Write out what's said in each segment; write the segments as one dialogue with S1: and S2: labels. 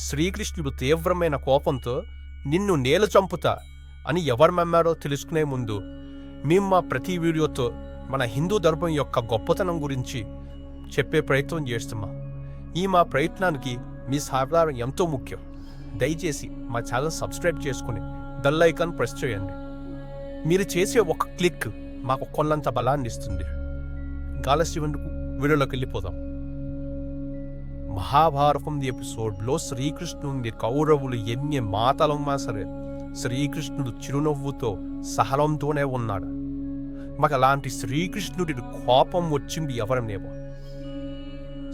S1: శ్రీకృష్ణుడు తీవ్రమైన కోపంతో నిన్ను నేల చంపుతా అని ఎవరు నమ్మారో తెలుసుకునే ముందు మేము మా ప్రతి వీడియోతో మన హిందూ ధర్మం యొక్క గొప్పతనం గురించి చెప్పే ప్రయత్నం చేస్తున్నాం. మా ప్రయత్నానికి మీ సహకారం ఎంతో ముఖ్యం. దయచేసి మా ఛానల్ సబ్స్క్రైబ్ చేసుకుని బెల్ ఐకాన్ ప్రెస్ చేయండి. మీరు చేసే ఒక క్లిక్ మాకు కొన్నంత బలాన్ని ఇస్తుంది. ఆలస్యమందుకు వీడియోలోకి వెళ్ళిపోదాం. మహాభారతం ఎపిసోడ్లో శ్రీకృష్ణుని కౌరవులు ఎన్ని మాటలున్నా సరే శ్రీకృష్ణుడు చిరునవ్వుతో సహనంతోనే ఉన్నాడు. మాకు అలాంటి శ్రీకృష్ణుడి కోపం వచ్చింది ఎవరి మీద?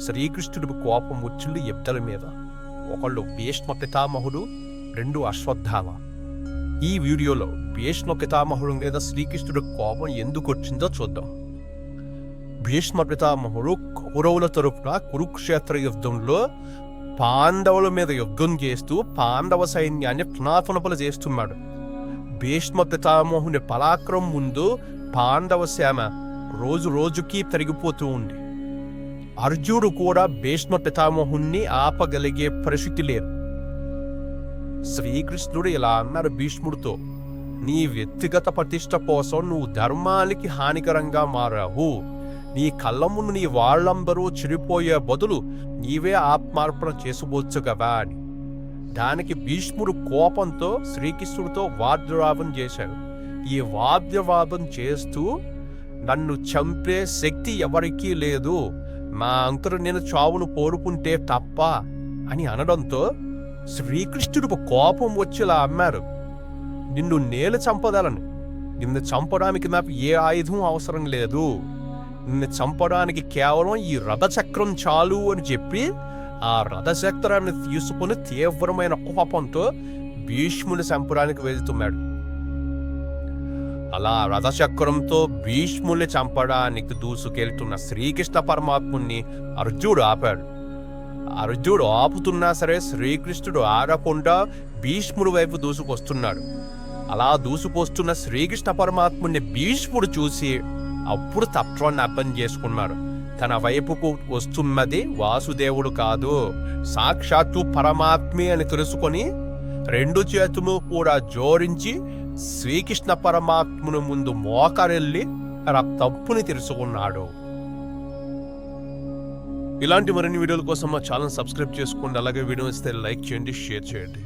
S1: శ్రీకృష్ణుడికి కోపం వచ్చింది ఇద్దరి మీద. ఒకళ్ళు భీష్మ పితామహుడు, రెండు అశ్వత్థామ. ఈ వీడియోలో భీష్మ పితామహుడు మీద శ్రీకృష్ణుడి కోపం ఎందుకు వచ్చిందో చూద్దాం. భీష్మ పితామహుడు కౌరవుల తరపున కురుక్షేత్ర యుద్ధంలో పాండవుల మీద యుద్ధం చేస్తూ పాండవ సైన్యాన్ని పునాపునపలు చేస్తున్నాడు. భీష్మ పితామహుని పరాక్రమం ముందు పాండవ సేన రోజు రోజుకి పెరిగిపోతూ ఉంది. అర్జునుడు కూడా భీష్మ పితామహుణ్ణి ఆపగలిగే పరిస్థితి లేదు. శ్రీకృష్ణుడు ఇలా అన్నాడు భీష్ముడితో, నీ వ్యక్తిగత ప్రతిష్ట కోసం నువ్వు ధర్మానికి హానికరంగా మారావు. నీ కళ్ళ ముందు నీ వాళ్ళందరూ చెడిపోయే బదులు నీవే ఆత్మార్పణ చేసుకోవచ్చు కదా అని. దానికి భీష్ముడు కోపంతో శ్రీకృష్ణుడితో వాద్యవాదం చేశాడు. ఈ వాద్యవాదం చేస్తూ, నన్ను చంపే శక్తి ఎవరికీ లేదు, మా అంతరు నేను చావును కోరుకుంటే తప్ప అని అనడంతో శ్రీకృష్ణుడు కోపం వచ్చేలా అన్నారు, నిన్ను నేను చంపదాలను. నిన్ను చంపడానికి నాకు ఏ ఆయుధం అవసరం లేదు. నిన్ను చంపడానికి కేవలం ఈ రథచక్రం చాలు అని చెప్పి ఆ రథచక్రాన్ని తీసుకుని తీవ్రమైన కోపంతో భీష్ముని చంపడానికి వెళ్తున్నాడు. అలా రథచక్రంతో భీష్ముని చంపడానికి దూసుకెళ్తున్న శ్రీకృష్ణ పరమాత్ముని అర్జునుడు ఆపాడు. అర్జునుడు ఆపుతున్నా సరే శ్రీకృష్ణుడు ఆగకుండా భీష్ముడి వైపు దూసుకొస్తున్నాడు. అలా దూసుకొస్తున్న శ్రీకృష్ణ పరమాత్ముని భీష్ముడు చూసి అప్పుడు తత్వాన్ని అర్థం చేసుకున్నాడు. తన వైపుకు వస్తున్నది వాసుదేవుడు కాదు, సాక్షాత్తు పరమాత్మే అని తెలుసుకొని రెండు చేతులు కూడా జోడించి శ్రీకృష్ణ పరమాత్ముని ముందు మోకరెళ్ళి తన తప్పుని తెలుసుకున్నాడు. ఇలాంటి మరిన్ని వీడియోల కోసం మా ఛానల్ సబ్స్క్రైబ్ చేసుకోండి. అలాగే వీడియో ఇస్తే లైక్ చేయండి, షేర్ చేయండి.